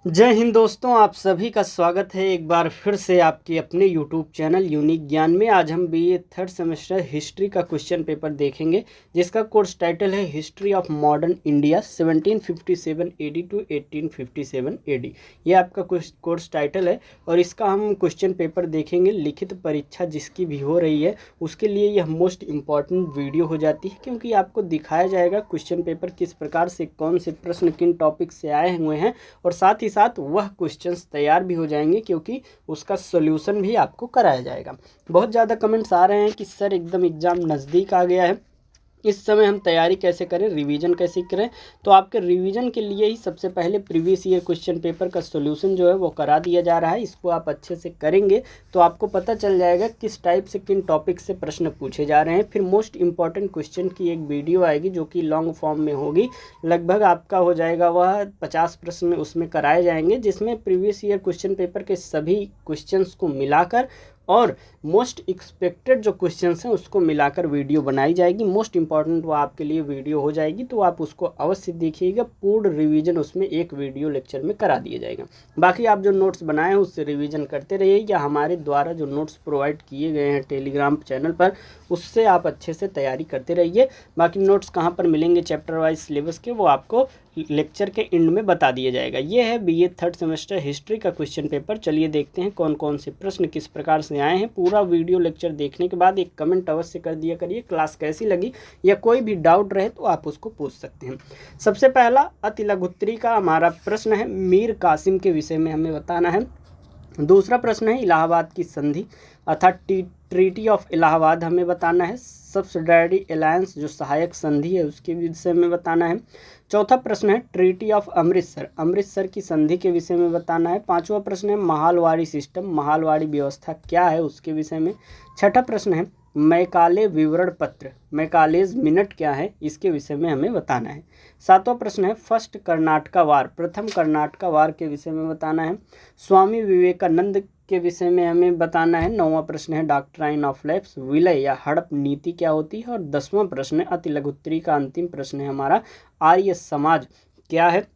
जय हिंद दोस्तों, आप सभी का स्वागत है एक बार फिर से आपके अपने यूट्यूब चैनल यूनिक ज्ञान में। आज हम बीए थर्ड सेमेस्टर हिस्ट्री का क्वेश्चन पेपर देखेंगे, जिसका कोर्स टाइटल है history of modern India 1757 AD to 1857 AD. ये आपका कोर्स टाइटल है और इसका हम क्वेश्चन पेपर देखेंगे। लिखित परीक्षा जिसकी भी हो रही है उसके लिए यह मोस्ट इम्पॉर्टेंट वीडियो हो जाती है, क्योंकि आपको दिखाया जाएगा क्वेश्चन पेपर किस प्रकार से, कौन से प्रश्न किन टॉपिक से आए हुए हैं, और साथ ही साथ वह क्वेश्चंस तैयार भी हो जाएंगे, क्योंकि उसका सॉल्यूशन भी आपको कराया जाएगा। बहुत ज़्यादा कमेंट्स आ रहे हैं कि सर एकदम एग्ज़ाम नज़दीक आ गया है, इस समय हम तैयारी कैसे करें, रिवीजन कैसे करें। तो आपके रिवीजन के लिए ही सबसे पहले प्रीवियस ईयर क्वेश्चन पेपर का सॉल्यूशन जो है वो करा दिया जा रहा है। इसको आप अच्छे से करेंगे तो आपको पता चल जाएगा किस टाइप से, किन टॉपिक से प्रश्न पूछे जा रहे हैं। फिर मोस्ट इंपॉर्टेंट क्वेश्चन की एक वीडियो आएगी जो कि लॉन्ग फॉर्म में होगी, लगभग आपका हो जाएगा वह 50 प्रश्न उसमें कराए जाएंगे, जिसमें प्रीवियस ईयर क्वेश्चन पेपर के सभी क्वेश्चंस को मिलाकर और मोस्ट एक्सपेक्टेड जो क्वेश्चंस हैं उसको मिलाकर वीडियो बनाई जाएगी। मोस्ट इंपॉर्टेंट वो आपके लिए वीडियो हो जाएगी, तो आप उसको अवश्य देखिएगा। पूर्ण रिवीजन उसमें एक वीडियो लेक्चर में करा दिया जाएगा। बाकी आप जो नोट्स बनाए हैं उससे रिवीजन करते रहिए, या हमारे द्वारा जो नोट्स प्रोवाइड किए गए हैं टेलीग्राम चैनल पर, उससे आप अच्छे से तैयारी करते रहिए। बाकी नोट्स कहाँ पर मिलेंगे चैप्टर वाइज सिलेबस के, वो आपको लेक्चर के एंड में बता दिया जाएगा। ये है बीए थर्ड सेमेस्टर हिस्ट्री का क्वेश्चन पेपर। चलिए देखते हैं कौन कौन से प्रश्न किस प्रकार से आए हैं। पूरा वीडियो लेक्चर देखने के बाद एक कमेंट अवश्य कर दिया करिए क्लास कैसी लगी, या कोई भी डाउट रहे तो आप उसको पूछ सकते हैं। सबसे पहला अति लघुत्तरी का हमारा प्रश्न है, मीर कासिम के विषय में हमें बताना है। दूसरा प्रश्न है इलाहाबाद की संधि अर्थात ट्रीटी ऑफ इलाहाबाद हमें बताना है। सब्सिडायरी अलायंस जो सहायक संधि है उसके विषय में बताना है। चौथा प्रश्न है ट्रीटी ऑफ अमृतसर, अमृतसर की संधि के विषय में बताना है। पांचवा प्रश्न है महालवाड़ी सिस्टम, महालवाड़ी व्यवस्था क्या है उसके विषय में। छठा प्रश्न है मैकाले विवरण पत्र, मैकालेज मिनट क्या है इसके विषय में हमें बताना है। सातवां प्रश्न है फर्स्ट कर्नाटका वार, प्रथम कर्नाटका वार के विषय में बताना है। स्वामी विवेकानंद के विषय में हमें बताना है। नौवां प्रश्न है डॉक्ट्राइन ऑफ लैप्स, विलय या हड़प नीति क्या होती है। और 10वां प्रश्न है अति लघुत्तरी का अंतिम प्रश्न है हमारा, आर्य समाज क्या है,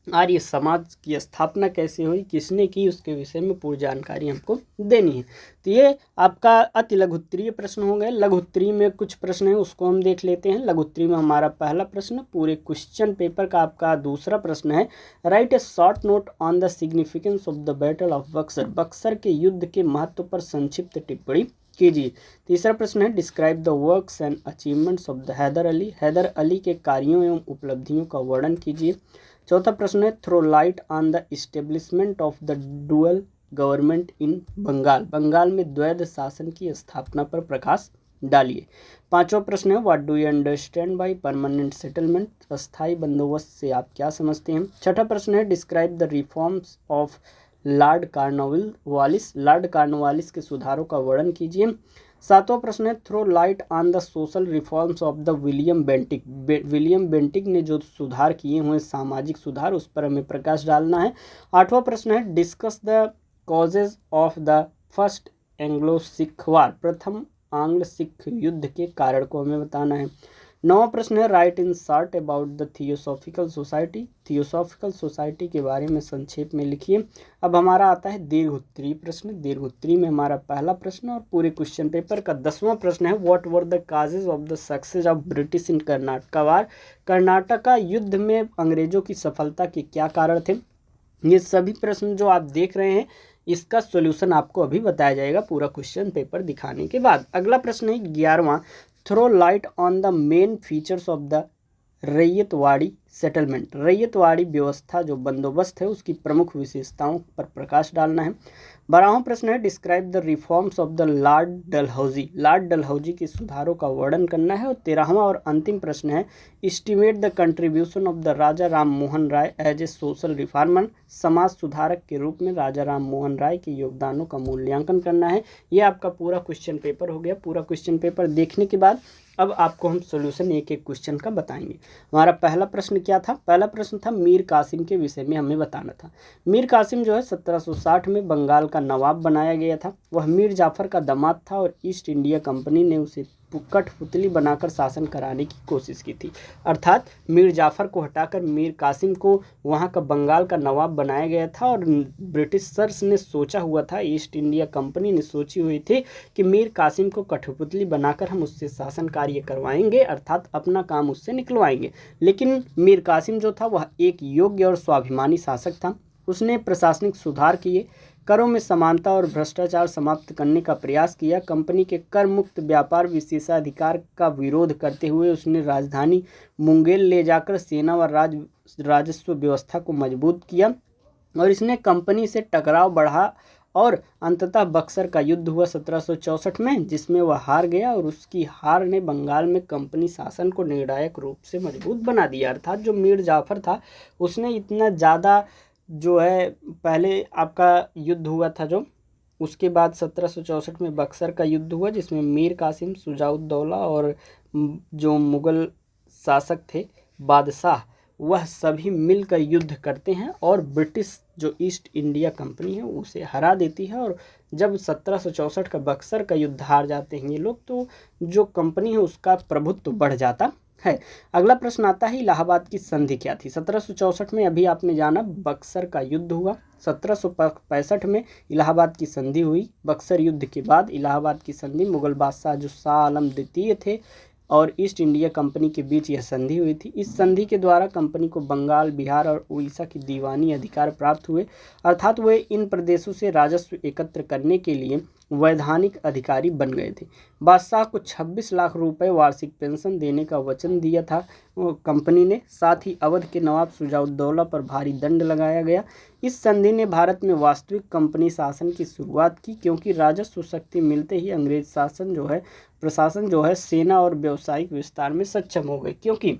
आर्य समाज की स्थापना कैसे हुई, किसने की, उसके विषय में पूरी जानकारी हमको देनी है। तो ये आपका अति लघुत्तरीय प्रश्न हो गए। लघुत्तरी में कुछ प्रश्न है उसको हम देख लेते हैं। लघुत्तरी में हमारा पहला प्रश्न, पूरे क्वेश्चन पेपर का आपका दूसरा प्रश्न है right A short note on the significance of the battle of Buxar, Buxar के युद्ध के महत्व पर संक्षिप्त टिप्पणी कीजिए। तीसरा प्रश्न है describe the works and achievements of the Haidar Ali, Haidar Ali के कार्यों एवं उपलब्धियों का वर्णन कीजिए। चौथा प्रश्न है throw light on the establishment of the dual government in Bengal, Bengal में द्वैध शासन की स्थापना पर प्रकाश डालिए। पांचवा प्रश्न है what do you understand by permanent settlement, अस्थायी बंदोबस्त से आप क्या समझते हैं। छठा प्रश्न है describe the reforms of lord Cornwallis, lord Cornwallis के सुधारों का वर्णन कीजिए। सातवां प्रश्न है throw light on the social reforms of the William Bentinck, William Bentinck ने जो सुधार किए हुए सामाजिक सुधार उस पर हमें प्रकाश डालना है। आठवां प्रश्न है discuss the causes of the first Anglo Sikh war, प्रथम आंग्ल सिख युद्ध के कारण को हमें बताना है। नौवां प्रश्न है right in short about the theosophical society, theosophical society के बारे में संक्षेप में लिखिए। अब हमारा आता है दीर्घोत्तरी प्रश्न। दीर्घोत्तरी में हमारा पहला प्रश्न और पूरे क्वेश्चन पेपर का 10वां प्रश्न है what were the causes of the success of British in Karnataka war, Karnataka युद्ध में अंग्रेजों की सफलता के क्या कारण थे। ये सभी प्रश्न जो आप देख रहे हैं इसका सॉल्यूशन आपको अभी बताया जाएगा पूरा क्वेश्चन पेपर दिखाने के बाद। अगला प्रश्न है 11वां throw light on the main features of the ryotwari settlement, ryotwari व्यवस्था जो बंदोबस्त है उसकी प्रमुख विशेषताओं पर प्रकाश डालना है। 12वां प्रश्न है describe the reforms of the Lord Dalhousie, Lord Dalhousie के सुधारों का वर्णन करना है। और 13वां और अंतिम प्रश्न है estimate the contribution of the Raja Ram Mohan Roy as a social reformer, समाज सुधारक के रूप में राजा राम मोहन राय के योगदानों का मूल्यांकन करना है। ये आपका पूरा क्वेश्चन पेपर हो गया। पूरा क्वेश्चन पेपर देखने के बाद अब आपको हम सॉल्यूशन एक एक क्वेश्चन का बताएंगे। हमारा पहला प्रश्न क्या था, पहला प्रश्न था मीर कासिम के विषय में हमें बताना था। मीर कासिम जो है 1760 में बंगाल का नवाब बनाया गया था। वह मीर जाफर का दामाद था और ईस्ट इंडिया कंपनी ने उसे कठपुतली बनाकर शासन कराने की कोशिश की थी। अर्थात मीर जाफ़र को हटाकर मीर कासिम को वहाँ का बंगाल का नवाब बनाया गया था और ब्रिटिशर्स ने सोचा हुआ था, ईस्ट इंडिया कंपनी ने सोची हुई थी कि मीर कासिम को कठपुतली बनाकर हम उससे शासन कार्य करवाएंगे, अर्थात अपना काम उससे निकलवाएंगे। लेकिन मीर कासिम जो था वह एक योग्य और स्वाभिमानी शासक था। उसने प्रशासनिक सुधार किए, करों में समानता और भ्रष्टाचार समाप्त करने का प्रयास किया। कंपनी के कर मुक्त व्यापार विशेषाधिकार का विरोध करते हुए उसने राजधानी मुंगेर ले जाकर सेना व राजस्व व्यवस्था को मजबूत किया और इसने कंपनी से टकराव बढ़ा और अंततः बक्सर का युद्ध हुआ 1764 में, जिसमें वह हार गया और उसकी हार ने बंगाल में कंपनी शासन को निर्णायक रूप से मजबूत बना दिया। अर्थात जो मीर जाफ़र था उसने इतना ज़्यादा जो है, पहले आपका युद्ध हुआ था जो, उसके बाद 1764 में बक्सर का युद्ध हुआ जिसमें मीर कासिम, शुजाउद्दौला और जो मुग़ल शासक थे बादशाह, वह सभी मिलकर युद्ध करते हैं और ब्रिटिश जो ईस्ट इंडिया कंपनी है उसे हरा देती है। और जब 1764 का बक्सर का युद्ध हार जाते हैं ये लोग, तो जो कंपनी है उसका प्रभुत्व बढ़ जाता है। अगला प्रश्न आता है, इलाहाबाद की संधि क्या थी? 1764 में अभी आपने जाना बक्सर का युद्ध हुआ। 1765 में इलाहाबाद की संधि हुई। बक्सर युद्ध के बाद इलाहाबाद की संधि मुगल बादशाह जो शाह आलम द्वितीय थे और ईस्ट इंडिया कंपनी के बीच यह संधि हुई थी। इस संधि के द्वारा कंपनी को बंगाल, बिहार और उड़ीसा की दीवानी अधिकार प्राप्त हुए, अर्थात वे इन प्रदेशों से राजस्व एकत्र करने के लिए वैधानिक अधिकारी बन गए थे। बादशाह को 26 लाख रुपए वार्षिक पेंशन देने का वचन दिया था कंपनी ने। साथ ही अवध के नवाब शुजाउद्दौला पर भारी दंड लगाया गया। इस संधि ने भारत में वास्तविक कंपनी शासन की शुरुआत की, क्योंकि राजस्व शक्ति मिलते ही अंग्रेज प्रशासन जो है सेना और व्यावसायिक विस्तार में सक्षम हो गए, क्योंकि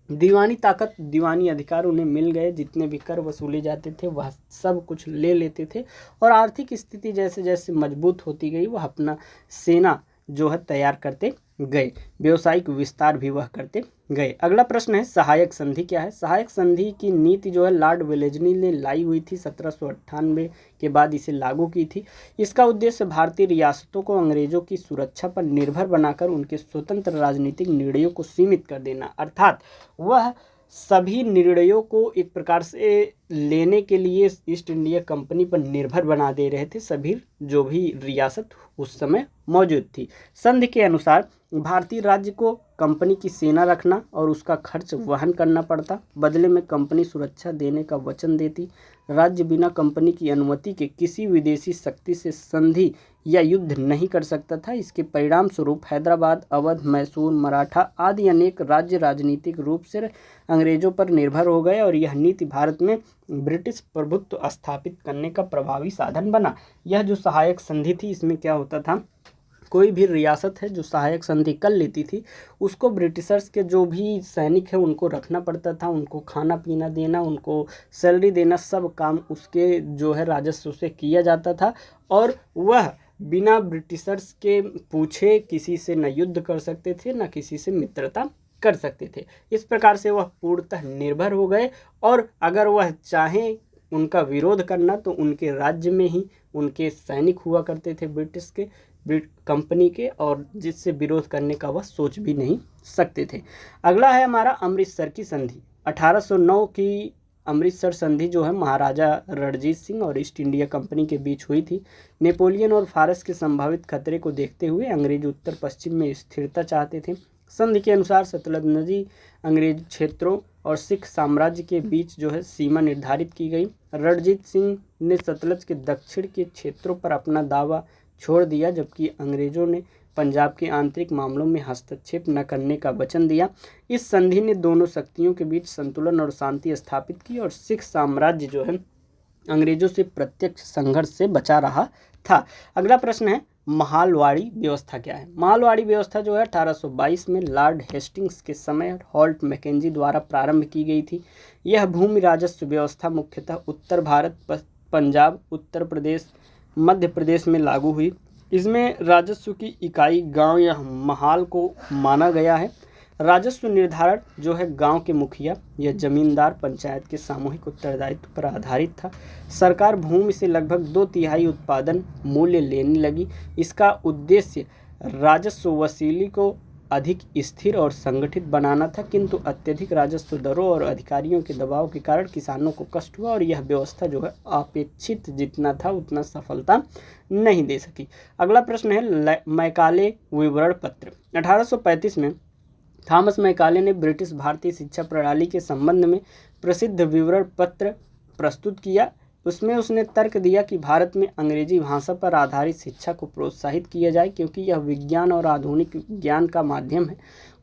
दीवानी ताकत, दीवानी अधिकार उन्हें मिल गए। जितने भी कर वसूले जाते थे वह सब कुछ ले लेते थे और आर्थिक स्थिति जैसे जैसे मजबूत होती गई वह अपना सेना जो है तैयार करते गए, व्यावसायिक विस्तार भी वह करते गए। अगला प्रश्न है, सहायक संधि क्या है? सहायक संधि की नीति जो है लॉर्ड वेलेस्ली ने लाई हुई थी, 1798 के बाद इसे लागू की थी। इसका उद्देश्य भारतीय रियासतों को अंग्रेजों की सुरक्षा पर निर्भर बनाकर उनके स्वतंत्र राजनीतिक निर्णयों को सीमित कर देना, अर्थात वह सभी निर्णयों को एक प्रकार से लेने के लिए ईस्ट इंडिया कंपनी पर निर्भर बना दे रहे थे सभी जो भी रियासत उस समय मौजूद थी। संधि के अनुसार भारतीय राज्य को कंपनी की सेना रखना और उसका खर्च वहन करना पड़ता। बदले में कंपनी सुरक्षा देने का वचन देती। राज्य बिना कंपनी की अनुमति के किसी विदेशी शक्ति से संधि या युद्ध नहीं कर सकता था। इसके परिणाम स्वरूप हैदराबाद, अवध, मैसूर, मराठा आदि अनेक राज्य राजनीतिक रूप से अंग्रेजों पर निर्भर हो गए और यह नीति भारत में ब्रिटिश प्रभुत्व स्थापित करने का प्रभावी साधन बना। यह जो सहायक संधि थी इसमें क्या होता था, कोई भी रियासत है जो सहायक संधि कर लेती थी उसको ब्रिटिशर्स के जो भी सैनिक है उनको रखना पड़ता था, उनको खाना पीना देना, उनको सैलरी देना, सब काम उसके जो है राजस्व से किया जाता था और वह बिना ब्रिटिशर्स के पूछे किसी से न युद्ध कर सकते थे न किसी से मित्रता कर सकते थे। इस प्रकार से वह पूर्णतः निर्भर हो गए और अगर वह चाहें उनका विरोध करना तो उनके राज्य में ही उनके सैनिक हुआ करते थे ब्रिटिश के कंपनी के, और जिससे विरोध करने का वह सोच भी नहीं सकते थे। अगला है हमारा अमृतसर की संधि। 1809 की अमृतसर संधि जो है महाराजा रणजीत सिंह और ईस्ट इंडिया कंपनी के बीच हुई थी। नेपोलियन और फारस के संभावित खतरे को देखते हुए अंग्रेज उत्तर पश्चिम में स्थिरता चाहते थे। संधि के अनुसार सतलज नदी अंग्रेज क्षेत्रों और सिख साम्राज्य के बीच जो है सीमा निर्धारित की गई। रणजीत सिंह ने सतलज के दक्षिण के क्षेत्रों पर अपना दावा छोड़ दिया, जबकि अंग्रेजों ने पंजाब के आंतरिक मामलों में हस्तक्षेप न करने का वचन दिया। इस संधि ने दोनों शक्तियों के बीच संतुलन और शांति स्थापित की और सिख साम्राज्य जो है अंग्रेजों से प्रत्यक्ष संघर्ष से बचा रहा था। अगला प्रश्न है, महालवाड़ी व्यवस्था क्या है? महालवाड़ी व्यवस्था जो है 1822 में लॉर्ड हेस्टिंग्स के समय हॉल्ट मैकेंजी द्वारा प्रारंभ की गई थी। यह भूमि राजस्व व्यवस्था मुख्यतः उत्तर भारत, पंजाब, उत्तर प्रदेश, मध्य प्रदेश में लागू हुई। इसमें राजस्व की इकाई गांव या महाल को माना गया है। राजस्व निर्धारण जो है गांव के मुखिया या जमींदार पंचायत के सामूहिक उत्तरदायित्व पर आधारित था। सरकार भूमि से लगभग 2/3 उत्पादन मूल्य लेने लगी। इसका उद्देश्य राजस्व वसूली को अधिक स्थिर और संगठित बनाना था, किंतु अत्यधिक राजस्व दरों और अधिकारियों के दबाव के कारण किसानों को कष्ट हुआ और यह व्यवस्था जो है अपेक्षित जितना था उतना सफलता नहीं दे सकी। अगला प्रश्न है मैकाले विवरण पत्र। 1835 में थॉमस मैकाले ने ब्रिटिश भारतीय शिक्षा प्रणाली के संबंध में प्रसिद्ध विवरण पत्र प्रस्तुत किया। उसमें उसने तर्क दिया कि भारत में अंग्रेजी भाषा पर आधारित शिक्षा को प्रोत्साहित किया जाए, क्योंकि यह विज्ञान और आधुनिक ज्ञान का माध्यम है।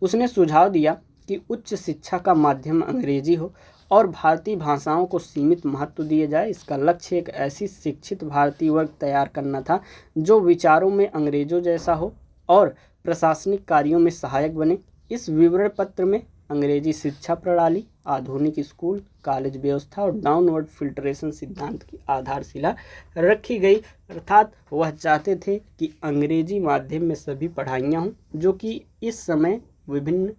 उसने सुझाव दिया कि उच्च शिक्षा का माध्यम अंग्रेजी हो और भारतीय भाषाओं को सीमित महत्व दिया जाए। इसका लक्ष्य एक ऐसी शिक्षित भारतीय वर्ग तैयार करना था जो विचारों में अंग्रेजों जैसा हो और प्रशासनिक कार्यों में सहायक बने। इस विवरण पत्र में अंग्रेजी शिक्षा प्रणाली, आधुनिक स्कूल कॉलेज व्यवस्था और डाउनवर्ड फिल्ट्रेशन सिद्धांत की आधारशिला रखी गई। अर्थात वह चाहते थे कि अंग्रेजी माध्यम में सभी पढ़ाइयाँ हों, जो कि इस समय विभिन्न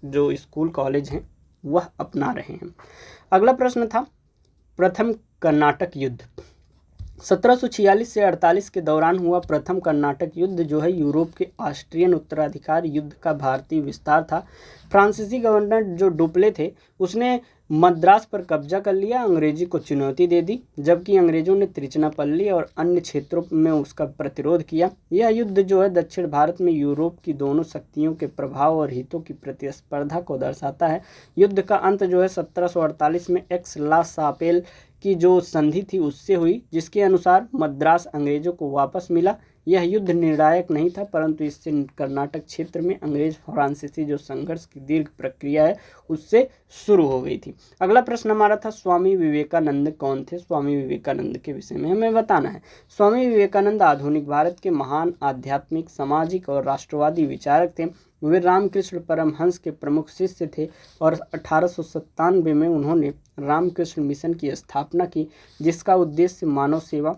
जो स्कूल कॉलेज हैं वह अपना रहे हैं। अगला प्रश्न था प्रथम कर्नाटक युद्ध। 1746 से 48 के दौरान हुआ प्रथम कर्नाटक युद्ध जो है यूरोप के ऑस्ट्रियन उत्तराधिकार युद्ध का भारतीय विस्तार था। फ्रांसीसी गवर्नर जो डुप्ले थे उसने मद्रास पर कब्जा कर लिया, अंग्रेजी को चुनौती दे दी, जबकि अंग्रेजों ने त्रिचनापल्ली और अन्य क्षेत्रों में उसका प्रतिरोध किया। यह युद्ध जो है दक्षिण भारत में यूरोप की दोनों शक्तियों के प्रभाव और हितों की प्रतिस्पर्धा को दर्शाता है। युद्ध का अंत जो है 1748 में एक्स ला सापेल की जो संधि थी उससे हुई, जिसके अनुसार मद्रास अंग्रेजों को वापस मिला। यह युद्ध निर्णायक नहीं था, परंतु इससे कर्नाटक क्षेत्र में अंग्रेज फ्रांसीसी जो संघर्ष की दीर्घ प्रक्रिया है उससे शुरू हो गई थी। अगला प्रश्न हमारा था स्वामी विवेकानंद कौन थे। स्वामी विवेकानंद के विषय में हमें बताना है। स्वामी विवेकानंद आधुनिक भारत के महान आध्यात्मिक, सामाजिक और राष्ट्रवादी विचारक थे। वे रामकृष्ण परमहंस के प्रमुख शिष्य थे और 1897 में उन्होंने रामकृष्ण मिशन की स्थापना की, जिसका उद्देश्य मानव सेवा,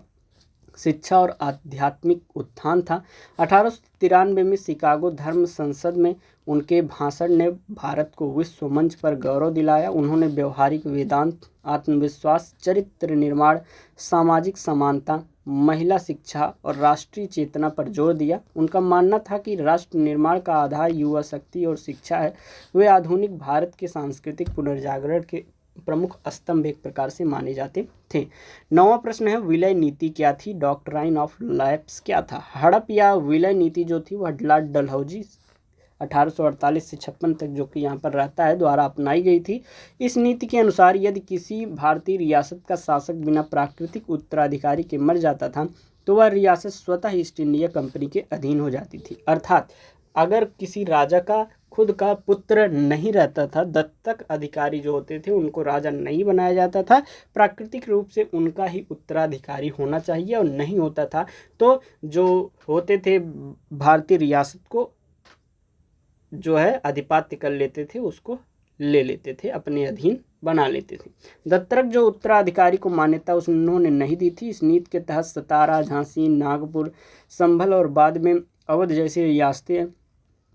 शिक्षा और आध्यात्मिक उत्थान था। 1893 में शिकागो धर्म संसद में उनके भाषण ने भारत को विश्व मंच पर गौरव दिलाया। उन्होंने व्यवहारिक वेदांत, आत्मविश्वास, चरित्र निर्माण, सामाजिक समानता, महिला शिक्षा और राष्ट्रीय चेतना पर जोर दिया। उनका मानना था कि राष्ट्र निर्माण का आधार युवा शक्ति और शिक्षा है। वे आधुनिक भारत के सांस्कृतिक पुनर्जागरण के प्रमुख स्तंभ एक प्रकार से माने जाते थे। 9वां प्रश्न है विलय नीति क्या थी। डॉक्ट्राइन ऑफ लैप्स क्या था। हड़प या विलय नीति जो थी वह लॉर्ड डलहौजी 1848 से 56 तक जो कि यहाँ पर रहता है द्वारा अपनाई गई थी। इस नीति के अनुसार यदि किसी भारतीय रियासत का शासक बिना प्राकृतिक उत्तराधिकारी के मर जाता था तो वह रियासत स्वतः ईस्ट इंडिया कंपनी के अधीन हो जाती थी। अर्थात अगर किसी राजा का खुद का पुत्र नहीं रहता था, दत्तक अधिकारी जो होते थे उनको राजा नहीं बनाया जाता था, प्राकृतिक रूप से उनका ही उत्तराधिकारी होना चाहिए, और नहीं होता था तो जो होते थे भारतीय रियासत को जो है अधिपत्य कर लेते थे, उसको ले लेते थे, अपने अधीन बना लेते थे। दत्तक जो उत्तराधिकारी को मान्यता उन्होंने नहीं दी थी। इस नीति के तहत सतारा, झांसी, नागपुर, संभल और बाद में अवध जैसी रियासतें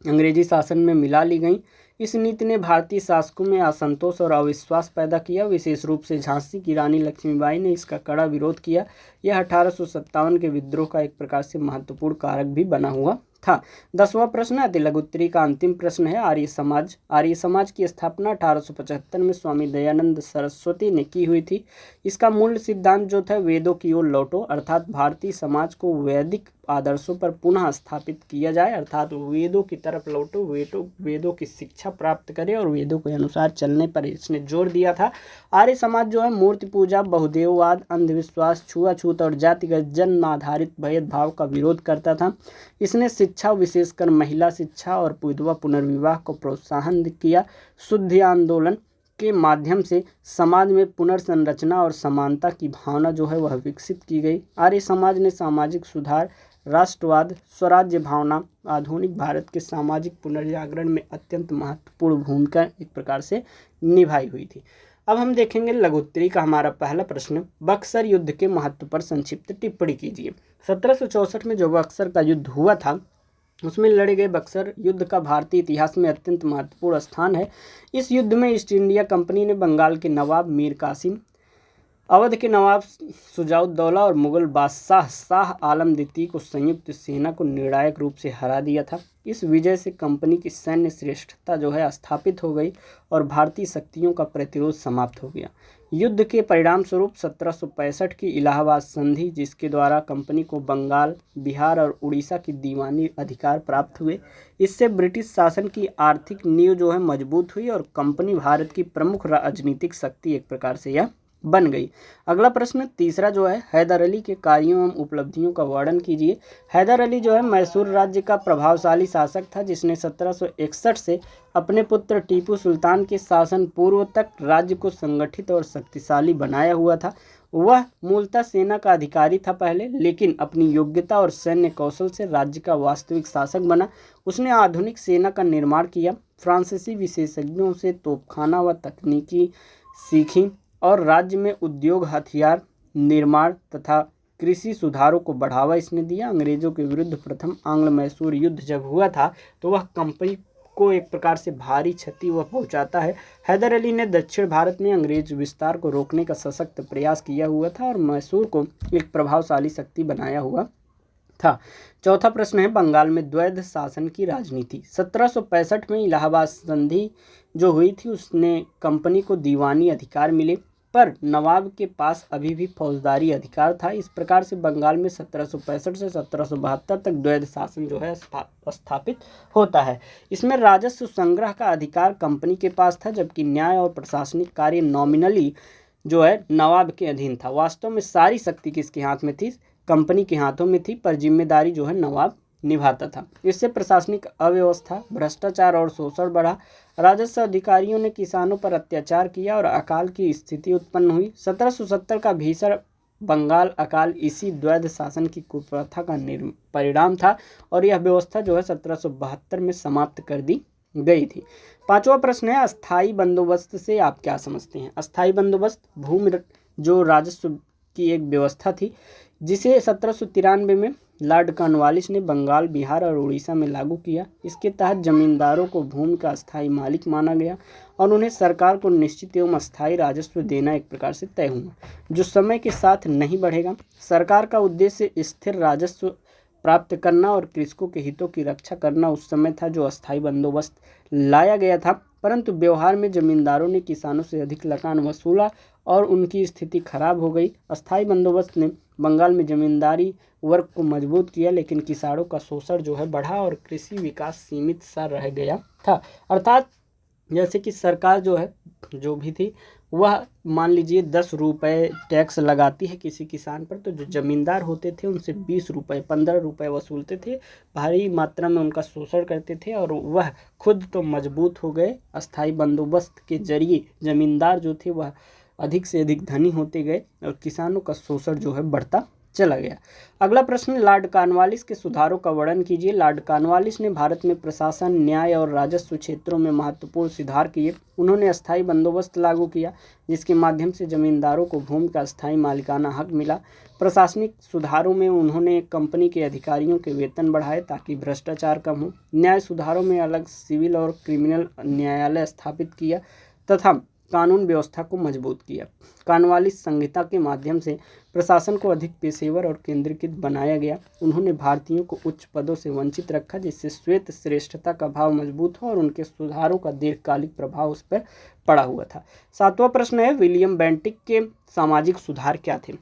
अंग्रेजी शासन में मिला ली गईं। इस नीति ने भारतीय शासकों में असंतोष और अविश्वास पैदा किया। विशेष रूप से झांसी की रानी लक्ष्मीबाई ने इसका कड़ा विरोध किया। यह 1857 के विद्रोह का एक प्रकार से महत्वपूर्ण कारक भी बना हुआ था। 10वां प्रश्न है लघुत्तरी का अंतिम प्रश्न है आर्य समाज। आर्य समाज की स्थापना 1875 में स्वामी दयानंद सरस्वती ने की हुई थी। इसका मूल सिद्धांत जो था वेदों की ओर लौटो, अर्थात भारतीय समाज को वैदिक आदर्शों पर पुनः स्थापित किया जाए, अर्थात वेदों की तरफ लौटो, वेदों की शिक्षा प्राप्त करें और वेदों के अनुसार चलने पर इसने जोर दिया था। आर्य समाज जो है मूर्ति पूजा, बहुदेववाद, अंधविश्वास, छुआछूत और जातिगत जन्म आधारित भेदभाव का विरोध करता था। इसने शिक्षा, विशेषकर महिला शिक्षा और विधवा पुनर्विवाह को प्रोत्साहन किया। शुद्धि आंदोलन के माध्यम से समाज में पुनर्संरचना और समानता की भावना जो है वह विकसित की गई। आर्य समाज ने सामाजिक सुधार, राष्ट्रवाद, स्वराज्य भावना, आधुनिक भारत के सामाजिक पुनर्जागरण में अत्यंत महत्वपूर्ण भूमिका एक प्रकार से निभाई हुई थी। अब हम देखेंगे लघुत्तरी का हमारा पहला प्रश्न, बक्सर युद्ध के महत्व पर संक्षिप्त टिप्पणी कीजिए। 1764 में जो बक्सर का युद्ध हुआ था उसमें लड़े गए बक्सर युद्ध का भारतीय इतिहास में अत्यंत महत्वपूर्ण स्थान है। इस युद्ध में ईस्ट इंडिया कंपनी ने बंगाल के नवाब मीर कासिम अवध के नवाब शुजाउद्दौला और मुगल बादशाह शाह आलम द्वितीय को संयुक्त सेना को निर्णायक रूप से हरा दिया था। इस विजय से कंपनी की सैन्य श्रेष्ठता जो है स्थापित हो गई और भारतीय शक्तियों का प्रतिरोध समाप्त हो गया। युद्ध के परिणाम स्वरूप 1765 की इलाहाबाद संधि, जिसके द्वारा कंपनी को बंगाल, बिहार और उड़ीसा की दीवानी अधिकार प्राप्त हुए, इससे ब्रिटिश शासन की आर्थिक नींव जो है मजबूत हुई और कंपनी भारत की प्रमुख राजनीतिक शक्ति एक प्रकार से यह बन गई। अगला प्रश्न तीसरा जो है, हैदर अली के कार्यों एवं उपलब्धियों का वर्णन कीजिए। हैदर अली जो है मैसूर राज्य का प्रभावशाली शासक था, जिसने 1761 से अपने पुत्र टीपू सुल्तान के शासन पूर्व तक राज्य को संगठित और शक्तिशाली बनाया हुआ था। वह मूलतः सेना का अधिकारी था पहले, लेकिन अपनी योग्यता और सैन्य कौशल से राज्य का वास्तविक शासक बना। उसने आधुनिक सेना का निर्माण किया, फ्रांसीसी विशेषज्ञों से तोपखाना व तकनीकी सीखी और राज्य में उद्योग, हथियार निर्माण तथा कृषि सुधारों को बढ़ावा इसने दिया। अंग्रेजों के विरुद्ध प्रथम आंग्ल मैसूर युद्ध जब हुआ था तो वह कंपनी को एक प्रकार से भारी क्षति वह पहुंचाता है। हैदर अली ने दक्षिण भारत में अंग्रेज विस्तार को रोकने का सशक्त प्रयास किया हुआ था और मैसूर को एक प्रभावशाली शक्ति बनाया हुआ था। चौथा प्रश्न है, बंगाल में द्वैध शासन की राजनीति। 1765 में इलाहाबाद संधि जो हुई थी उसने कंपनी को दीवानी अधिकार मिले, पर नवाब के पास अभी भी फौजदारी अधिकार था। इस प्रकार से बंगाल में 1765 से 1772 तक द्वैध शासन जो है स्थापित होता है। इसमें राजस्व संग्रह का अधिकार कंपनी के पास था, जबकि न्याय और प्रशासनिक कार्य नॉमिनली जो है नवाब के अधीन था। वास्तव में सारी शक्ति किसके हाथ में थी? कंपनी के हाथों में थी, पर जिम्मेदारी जो है नवाब निभाता था। इससे प्रशासनिक अव्यवस्था, भ्रष्टाचार और शोषण बढ़ा। राजस्व अधिकारियों ने किसानों पर अत्याचार किया और अकाल की स्थिति उत्पन्न हुई। 1770 का भीषण बंगाल अकाल इसी द्वैध शासन की कुप्रथा का परिणाम था और यह व्यवस्था जो है 1772 में समाप्त कर दी गई थी। पांचवा प्रश्न है, अस्थाई बंदोबस्त से आप क्या समझते हैं? अस्थाई बंदोबस्त भूमि जो राजस्व की एक व्यवस्था थी, जिसे 1793 में लॉर्ड कॉर्नवालिस ने बंगाल, बिहार और उड़ीसा में लागू किया। इसके तहत जमींदारों को भूमि का अस्थायी मालिक माना गया और उन्हें सरकार को निश्चित एवं अस्थायी राजस्व देना एक प्रकार से तय हुआ, जो समय के साथ नहीं बढ़ेगा। सरकार का उद्देश्य स्थिर राजस्व प्राप्त करना और कृषकों के हितों की रक्षा करना उस समय था जो अस्थायी बंदोबस्त लाया गया था, परंतु व्यवहार में जमींदारों ने किसानों से अधिक लगान वसूला और उनकी स्थिति खराब हो गई। अस्थायी बंदोबस्त ने बंगाल में जमींदारी वर्ग को मजबूत किया, लेकिन किसानों का शोषण जो है बढ़ा और कृषि विकास सीमित सा रह गया था। अर्थात जैसे कि सरकार जो है जो भी थी वह मान लीजिए 10 रुपये टैक्स लगाती है किसी किसान पर, तो जो जमींदार होते थे उनसे 20 रुपये 15 रुपये वसूलते थे, भारी मात्रा में उनका शोषण करते थे और वह खुद तो मजबूत हो गए। अस्थायी बंदोबस्त के जरिए जमींदार जो थे वह अधिक से अधिक धनी होते गए और किसानों का शोषण जो है बढ़ता चला गया। अगला प्रश्न, लॉर्ड कॉर्नवालिस के सुधारों का वर्णन कीजिए। लॉर्ड कॉर्नवालिस ने भारत में प्रशासन, न्याय और राजस्व क्षेत्रों में महत्वपूर्ण सुधार किए। उन्होंने अस्थायी बंदोबस्त लागू किया, जिसके माध्यम से जमींदारों को भूमि का अस्थायी मालिकाना हक मिला। प्रशासनिक सुधारों में उन्होंने कंपनी के अधिकारियों के वेतन बढ़ाए ताकि भ्रष्टाचार कम हो। न्याय सुधारों में अलग सिविल और क्रिमिनल न्यायालय स्थापित किया तथा कानून व्यवस्था को मजबूत किया। कॉर्नवालिस संहिता के माध्यम से प्रशासन को अधिक पेशेवर और केंद्रीकृत बनाया गया। उन्होंने भारतीयों को उच्च पदों से वंचित रखा, जिससे श्वेत श्रेष्ठता का भाव मजबूत हो और उनके सुधारों का दीर्घकालिक प्रभाव उस पर पड़ा हुआ था। सातवां प्रश्न है, विलियम बेंटिक के सामाजिक सुधार क्या थे?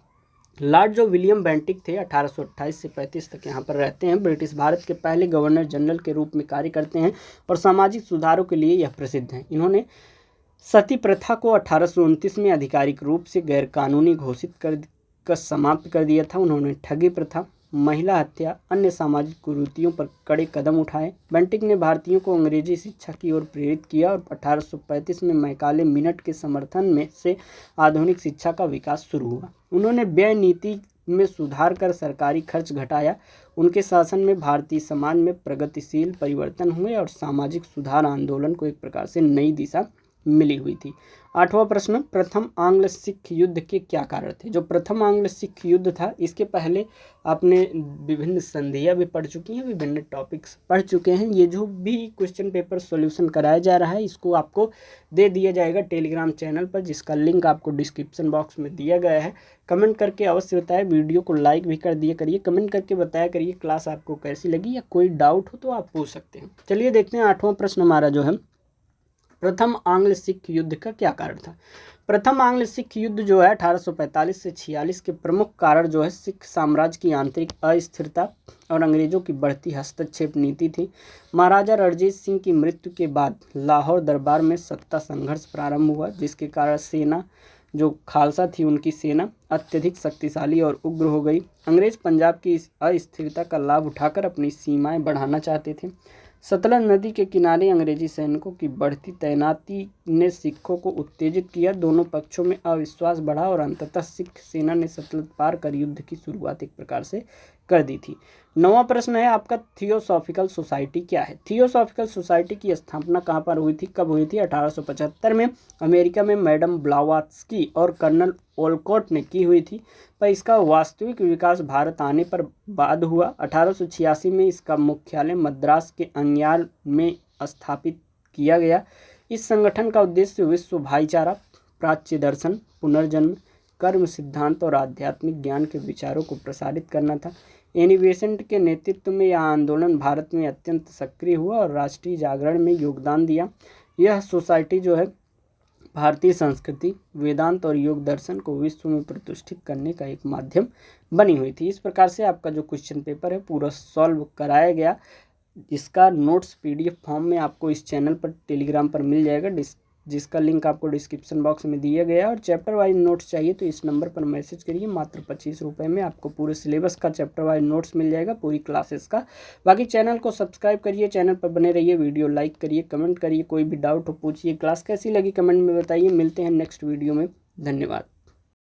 लॉर्ड जो विलियम बेंटिक थे 1828 से 35 तक यहाँ पर रहते हैं। ब्रिटिश भारत के पहले गवर्नर जनरल के रूप में कार्य करते हैं और सामाजिक सुधारों के लिए यह प्रसिद्ध हैं। इन्होंने सती प्रथा को 1829 में आधिकारिक रूप से गैरकानूनी घोषित कर समाप्त कर दिया था। उन्होंने ठगी प्रथा, महिला हत्या, अन्य सामाजिक कुरीतियों पर कड़े कदम उठाए। बेंटिक ने भारतीयों को अंग्रेजी शिक्षा की ओर प्रेरित किया और 1835 में मैकाले मिनट के समर्थन में से आधुनिक शिक्षा का विकास शुरू हुआ। उन्होंने व्यय नीति में सुधार कर सरकारी खर्च घटाया। उनके शासन में भारतीय समाज में प्रगतिशील परिवर्तन हुए और सामाजिक सुधार आंदोलन को एक प्रकार से नई दिशा मिली हुई थी। 8वां प्रश्न, प्रथम आंग्ल सिख युद्ध के क्या कारण थे? जो प्रथम आंग्ल सिख युद्ध था, इसके पहले आपने विभिन्न संधियाँ भी पढ़ चुकी हैं, विभिन्न टॉपिक्स पढ़ चुके हैं। ये जो भी क्वेश्चन पेपर सॉल्यूशन कराया जा रहा है, इसको आपको दे दिया जाएगा टेलीग्राम चैनल पर, जिसका लिंक आपको डिस्क्रिप्शन बॉक्स में दिया गया है। कमेंट करके अवश्य बताएं, वीडियो को लाइक भी कर दिया करिए, कमेंट करके बताया करिए क्लास आपको कैसी लगी, या कोई डाउट हो तो आप पूछ सकते हैं। चलिए देखते हैं 8वां प्रश्न हमारा जो है, प्रथम आंग्ल सिख युद्ध का क्या कारण था? प्रथम आंग्ल सिख युद्ध जो है 1845 से 46 के प्रमुख कारण जो है सिख साम्राज्य की आंतरिक अस्थिरता और अंग्रेजों की बढ़ती हस्तक्षेप नीति थी। महाराजा रणजीत सिंह की मृत्यु के बाद लाहौर दरबार में सत्ता संघर्ष प्रारंभ हुआ, जिसके कारण सेना जो खालसा थी, उनकी सेना अत्यधिक शक्तिशाली और उग्र हो गई। अंग्रेज पंजाब की इस अस्थिरता का लाभ उठाकर अपनी सीमाएं बढ़ाना चाहते थे। सतलज नदी के किनारे अंग्रेजी सैनिकों की बढ़ती तैनाती ने सिखों को उत्तेजित किया। दोनों पक्षों में अविश्वास बढ़ा और अंततः सिख सेना ने सतलज पार कर युद्ध की शुरुआत एक प्रकार से कर दी थी। 9वां प्रश्न है आपका, थियोसॉफिकल सोसाइटी क्या है? थियोसॉफिकल सोसाइटी की स्थापना कहाँ पर हुई थी, कब हुई थी? 1875 में अमेरिका में मैडम ब्लावात्स्की और कर्नल ओलकॉट ने की हुई थी, पर इसका वास्तविक विकास भारत आने पर बाद हुआ। 1886 में इसका मुख्यालय मद्रास के अंग्याल में स्थापित किया गया। इस संगठन का उद्देश्य विश्व भाईचारा, प्राच्य दर्शन, पुनर्जन्म, कर्म सिद्धांत और आध्यात्मिक ज्ञान के विचारों को प्रसारित करना था। एनी बेसेंट के नेतृत्व में यह आंदोलन भारत में अत्यंत सक्रिय हुआ और राष्ट्रीय जागरण में योगदान दिया। यह सोसाइटी जो है भारतीय संस्कृति, वेदांत और योग दर्शन को विश्व में प्रतिष्ठित करने का एक माध्यम बनी हुई थी। इस प्रकार से आपका जो क्वेश्चन पेपर है पूरा सॉल्व कराया गया। इसका नोट्स PDF फॉर्म में आपको इस चैनल पर टेलीग्राम पर मिल जाएगा, जिसका लिंक आपको डिस्क्रिप्शन बॉक्स में दिया गया है। और चैप्टर वाइज नोट्स चाहिए तो इस नंबर पर मैसेज करिए, मात्र 25 रुपये में आपको पूरे सिलेबस का चैप्टर वाइज नोट्स मिल जाएगा, पूरी क्लासेस का। बाकी चैनल को सब्सक्राइब करिए, चैनल पर बने रहिए, वीडियो लाइक करिए, कमेंट करिए, कोई भी डाउट हो पूछिए। क्लास कैसी लगी कमेंट में बताइए। मिलते हैं नेक्स्ट वीडियो में, धन्यवाद।